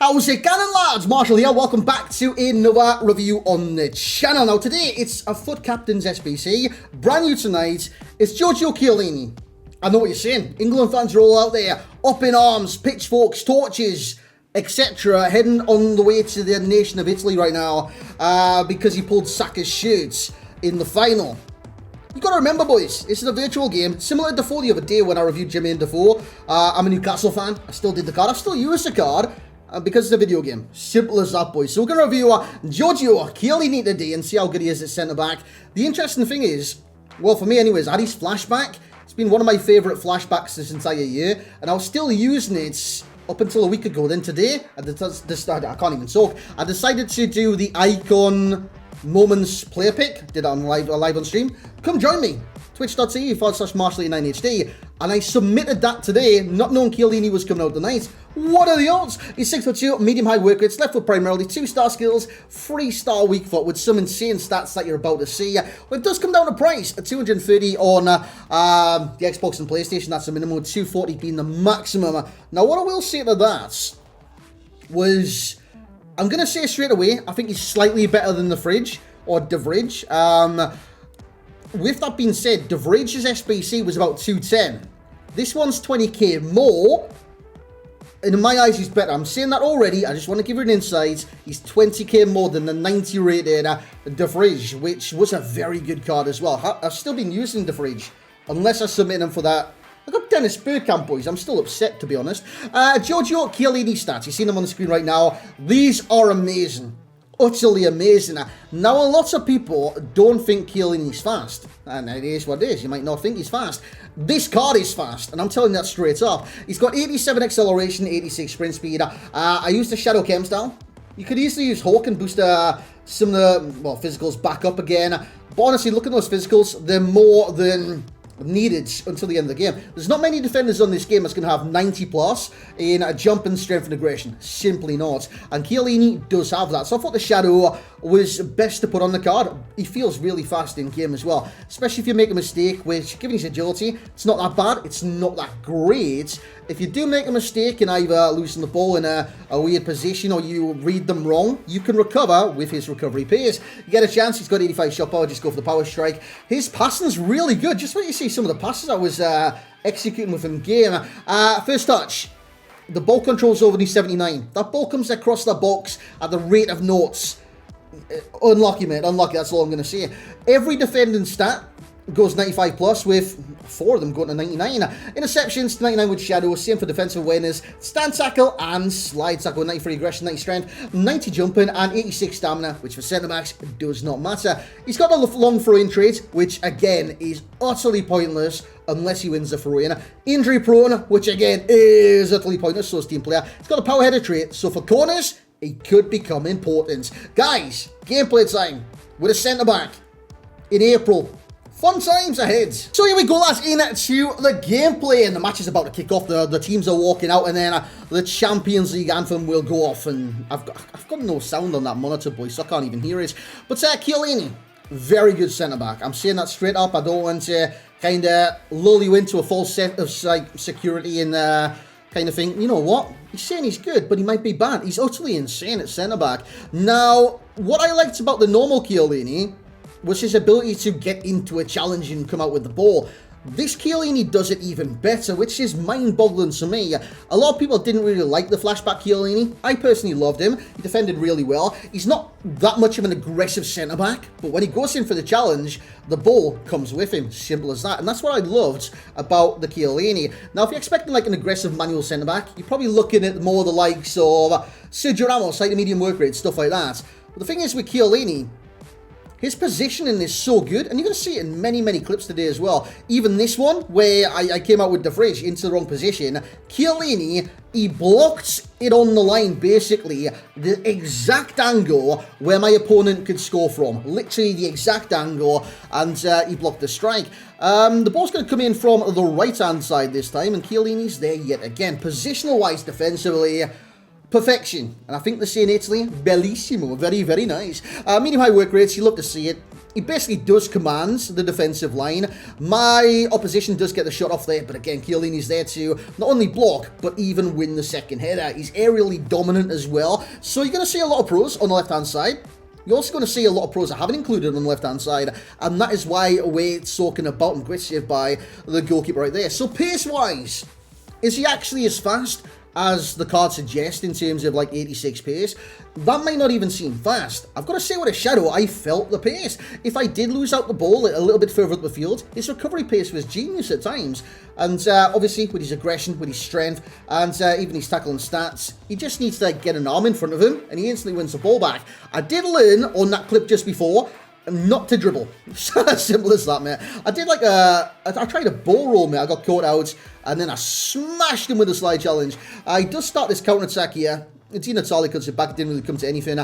How's it going, lads? Marshall here, welcome back to another review on the channel. Now today, it's a FUT Captain's SBC, brand new tonight. It's Giorgio Chiellini. I know what you're saying, England fans are all out there, up in arms, pitchforks, torches, etc. heading on the way to the nation of Italy right now because he pulled Saka's shirts in the final. You got to remember, boys, this is a virtual game, similar to Defoe the other day when I reviewed Jermaine Defoe. I'm a Newcastle fan, I still did the card, I still use the card. Because it's a video game. Simple as that, boys. So we're going to review Giorgio Chiellini today and see how good he is at centre-back. The interesting thing is, well, for me anyways, Addy's flashback, it's been one of my favourite flashbacks this entire year, and I was still using it up until a week ago. Then today, I can't even talk, I decided to do the Icon Moments player pick. Did it on live on stream. Come join me. Twitch.tv/Marshall89HD, and I submitted that today, not knowing Chiellini was coming out tonight. What are the odds? He's 6'2", medium-high work rates, left foot primarily, 2-star skills, 3-star weak foot, with some insane stats that you're about to see. Well, it does come down to price, at 230 on the Xbox and PlayStation, that's the minimum, 240 being the maximum. Now, what I will say to that was, I'm going to say straight away, I think he's slightly better than the Fridge, or De Vrij. With that being said, De Vrij's SBC was about 210. This one's 20k more. And in my eyes, he's better. I'm saying that already. I just want to give you an insight. He's 20k more than the 90 rated De Vrij, which was a very good card as well. I've still been using De Vrij, unless I submit him for that. I got Dennis Bergkamp, boys. I'm still upset, to be honest. Giorgio Chiellini stats. You've seen them on the screen right now. These are amazing. Utterly amazing. Now, a lot of people don't think Chiellini's fast, and it is what it is. You might not think he's fast. This card is fast, and I'm telling you that straight up. He's got 87 acceleration, 86 sprint speed. I used the Shadow Chem style. You could easily use Hawk and boost some of the, well, physicals back up again. But honestly, look at those physicals. They're more than needed until the end of the game. There's not many defenders on this game that's going to have 90 plus in jump and strength and aggression. Simply not. And Chiellini does have that. So I thought the Shadow was best to put on the card. He feels really fast in game as well. Especially if you make a mistake, which, given his agility, it's not that bad. It's not that great. If you do make a mistake in either losing the ball in a weird position or you read them wrong, you can recover with his recovery pace. You get a chance, he's got 85 shot power, just go for the power strike. His passing's really good. Just when you see some of the passes I was executing with him game. First touch, the ball control's over the 79. That ball comes across the box at the rate of knots. Unlucky, mate, unlucky, that's all I'm going to say. Every defending stat goes 95 plus, with 4 of them going to 99. Interceptions, 99 with Shadow, same for defensive awareness, stand tackle and slide tackle, 93 aggression, 90 strength, 90 jumping and 86 stamina, which for centre backs does not matter. He's got a long throw-in trait, which again is utterly pointless unless he wins the throw-in. Injury prone, which again is utterly pointless, so is team player. He's got a power header trait, so for corners, he could become important. Guys, gameplay time with a centre back in April. Fun times ahead. So here we go, lads, into the gameplay, and the match is about to kick off. The teams are walking out, and then the Champions League anthem will go off, and I've got no sound on that monitor, boys, so I can't even hear it. But Chiellini, very good centre-back. I'm saying that straight up. I don't want to kind of lull you into a false set of security and kind of thing. You know what? He's saying he's good, but he might be bad. He's utterly insane at centre-back. Now, what I liked about the normal Chiellini was his ability to get into a challenge and come out with the ball. This Chiellini does it even better, which is mind-boggling to me. A lot of people didn't really like the flashback Chiellini. I personally loved him. He defended really well. He's not that much of an aggressive centre-back, but when he goes in for the challenge, the ball comes with him. Simple as that. And that's what I loved about the Chiellini. Now, if you're expecting like an aggressive manual centre-back, you're probably looking at more the likes of Sergio Ramos, like the medium work rate, stuff like that. But the thing is with Chiellini, his positioning is so good, and you're going to see it in many, many clips today as well. Even this one, where I came out with De Vrij into the wrong position, Chiellini, he blocked it on the line, basically, the exact angle where my opponent could score from. Literally the exact angle, and he blocked the strike. The ball's going to come in from the right-hand side this time, and Chiellini's there yet again. Positional-wise, defensively, perfection. And I think they say in Italy, bellissimo, very, very nice. Medium-high work rates, you love to see it. He basically does command the defensive line. My opposition does get the shot off there, but again, Chiellini's there to not only block, but even win the second header. He's aerially dominant as well. So you're going to see a lot of pros on the left-hand side. You're also going to see a lot of pros I haven't included on the left-hand side, and that is why we're talking about him. Great save by the goalkeeper right there. So pace-wise, is he actually as fast as the card suggests in terms of like 86 pace? That might not even seem fast. I've got to say with a shadow, I felt the pace. If I did lose out the ball a little bit further up the field, his recovery pace was genius at times. And obviously with his aggression, with his strength, and even his tackling stats, he just needs to get an arm in front of him and he instantly wins the ball back. I did learn on that clip just before not to dribble. Simple as that, mate. I did like I tried a ball roll, mate. I got caught out and then I smashed him with a slide challenge. He does start this counter-attack here. Di Natale cuts it back. It didn't really come to anything.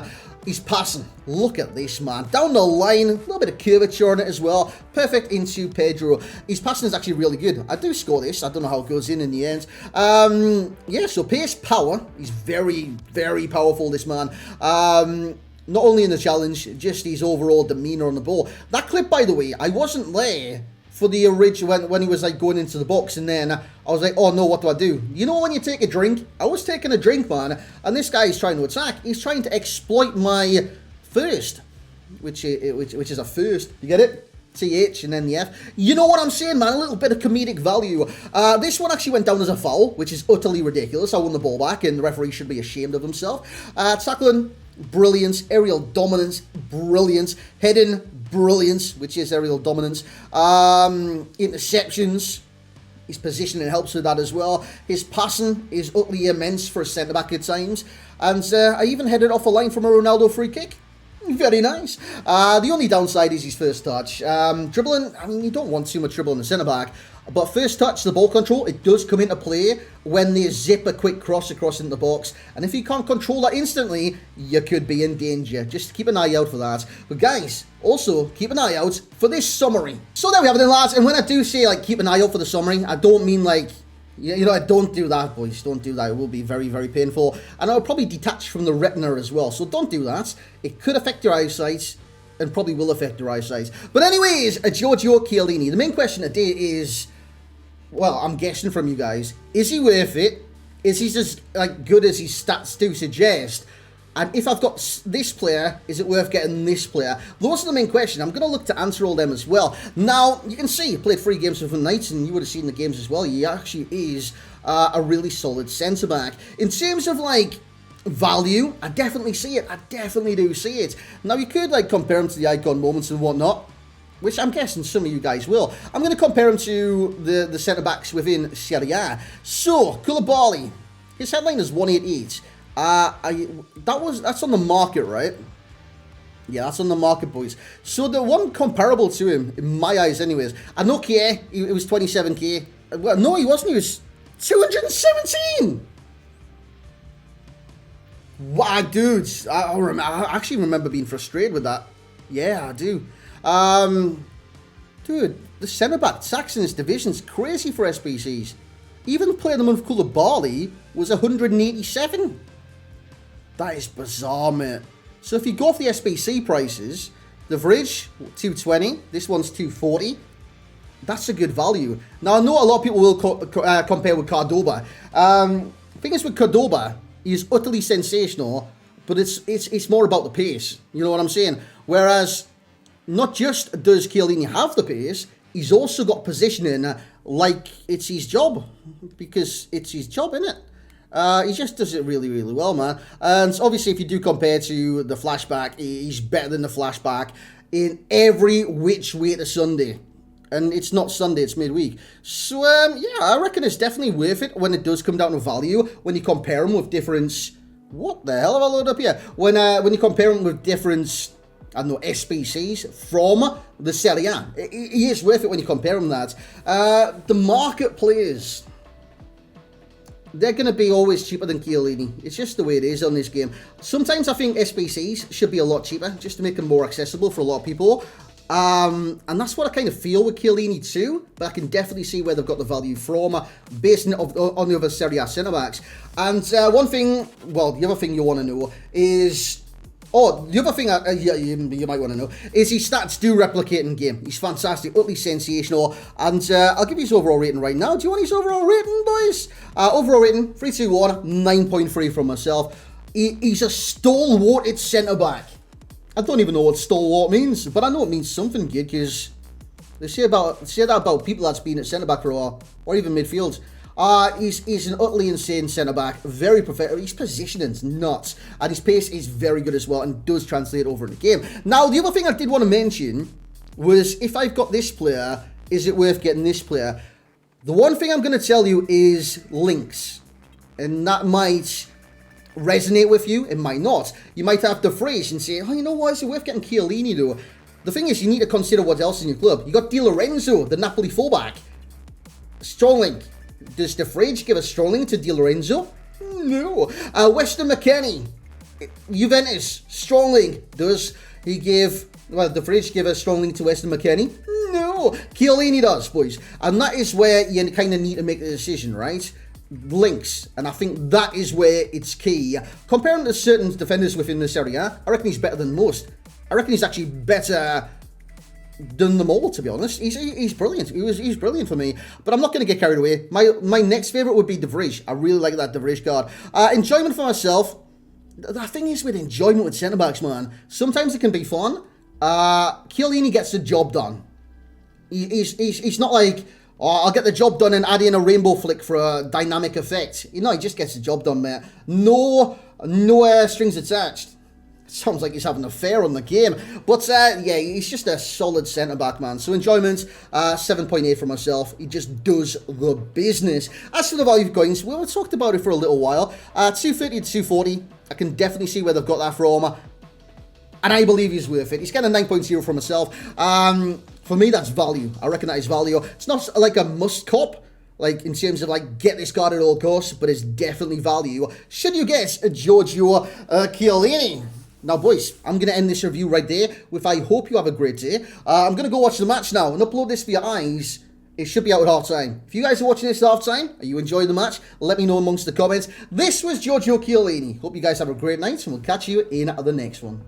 He's passing. Look at this, man. Down the line. A little bit of curvature on it as well. Perfect into Pedro. His passing is actually really good. I do score this. I don't know how it goes in the end. Yeah, so pace, power. He's very, very powerful, this man. Not only in the challenge, just his overall demeanor on the ball. That clip, by the way, I wasn't there for the original when he was like going into the box, and then I was like, oh no, what do I do? You know when you take a drink? I was taking a drink, man, and this guy is trying to attack. He's trying to exploit my first, which is a first. You get it? TH and then the F. You know what I'm saying, man? A little bit of comedic value. This one actually went down as a foul, which is utterly ridiculous. I won the ball back, and the referee should be ashamed of himself. Tackling, brilliance. Aerial dominance, brilliance. Heading, brilliance, which is aerial dominance. Interceptions, his positioning helps with that as well. His passing is utterly immense for a centre-back at times. And I even headed off a line from a Ronaldo free kick. Very nice. The only downside is his first touch. Dribbling, I mean, you don't want too much dribble in the centre-back. But first touch, the ball control, it does come into play when they zip a quick cross across into the box. And if you can't control that instantly, you could be in danger. Just keep an eye out for that. But guys, also keep an eye out for this summary. So there we have it then, lads. And when I do say, like, keep an eye out for the summary, I don't mean, like, you know, don't do that, boys. Don't do that. It will be very, very painful. And I'll probably detach from the retina as well. So don't do that. It could affect your eyesight and probably will affect your eyesight. But anyways, Giorgio Chiellini. The main question today is, well, I'm guessing from you guys, is he worth it? Is he as like good as his stats do suggest? And if I've got this player, is it worth getting this player? Those are the main questions. I'm going to look to answer all them as well. Now, you can see, he played 3 games with the Knights, and you would have seen the games as well. He actually is a really solid centre-back. In terms of, like, value, I definitely see it. I definitely do see it. Now, you could, like, compare him to the icon moments and whatnot, which I'm guessing some of you guys will. I'm going to compare him to the centre-backs within Serie A. So, Koulibaly, his headline is 188. That's on the market, right? Yeah, that's on the market, boys. So the one comparable to him, in my eyes anyways, I know it was 27k. Well, no, he wasn't. He was 217. Wow, dudes. I actually remember being frustrated with that. Yeah, I do. Dude, the centre-back tax in this division's crazy for SBCs. Even playing them with Koulibaly was 187. That is bizarre, mate. So if you go off the SBC prices, the Bridge, 220. This one's 240. That's a good value. Now, I know a lot of people will compare with Cordoba. The thing is with Cordoba, he's utterly sensational, but it's more about the pace. You know what I'm saying? Whereas, not just does Chiellini have the pace, he's also got positioning like it's his job. Because it's his job, innit? He just does it really, really well, man. And obviously, if you do compare to the flashback, he's better than the flashback in every which way to Sunday. And it's not Sunday, it's midweek. So, yeah, I reckon it's definitely worth it when it does come down to value. When you compare them with different... What the hell have I loaded up here? When you compare them with different... I don't know, SBCs from the Serie A. It is worth it when you compare them that. The market players... They're going to be always cheaper than Chiellini. It's just the way it is on this game. Sometimes I think SBCs should be a lot cheaper, just to make them more accessible for a lot of people. And that's what I kind of feel with Chiellini too, but I can definitely see where they've got the value from based on the other Serie A centre-backs. And one thing, well, the other thing you want to know is... Oh, the other thing you might want to know is his stats do replicate in game. He's fantastic, utterly sensational, and I'll give you his overall rating right now. Do you want his overall rating, boys? Overall rating, 3-2-1, 9.3 from myself. He's a stalwarted centre-back. I don't even know what stalwart means, but I know it means something good, because they say that about people that's been at centre-back or even midfield. He's an utterly insane centre-back, very professional. His positioning's nuts, and his pace is very good as well, and does translate over in the game. Now, the other thing I did want to mention was, if I've got this player, is it worth getting this player? The one thing I'm going to tell you is links, and that might resonate with you, it might not. You might have to phrase and say, oh, you know what, is it worth getting Chiellini though? The thing is, you need to consider what else in your club. You got Di Lorenzo, the Napoli fullback. Strong link. Does the fridge give a strong link to Di Lorenzo? No. Weston McKennie, Juventus, strong link. Does he give, well, the fridge give a strong link to Weston McKennie? No. Chiellini does, boys. And that is where you kind of need to make the decision, right? Links, and I think that is where it's key. Comparing to certain defenders within the Serie A, I reckon he's better than most. I reckon he's actually better than them all, to be honest. He's brilliant. He's brilliant for me, but I'm not going to get carried away. My next favourite would be De Vrij. I really like that De Vrij card. Enjoyment for myself. The thing is with enjoyment with centre-backs, man, sometimes it can be fun. Chiellini gets the job done. He's not like, oh, I'll get the job done and add in a rainbow flick for a dynamic effect. You know, he just gets the job done, mate. No strings attached. Sounds like he's having an affair on the game. But, yeah, he's just a solid centre-back, man. So, enjoyment, 7.8 for myself. He just does the business. As for the value of coins, well, we talked about it for a little while. 230 to 240. I can definitely see where they've got that from. And I believe he's worth it. He's getting a 9.0 for myself. For me, that's value. I reckon that is value. It's not like a must cop, like in terms of like get this card at all costs, but it's definitely value. Should you guess Giorgio Chiellini? Now, boys, I'm going to end this review right there with I hope you have a great day. I'm going to go watch the match now and upload this for your eyes. It should be out at half-time. If you guys are watching this at half-time, are you enjoying the match? Let me know amongst the comments. This was Giorgio Chiellini. Hope you guys have a great night, and we'll catch you in the next one.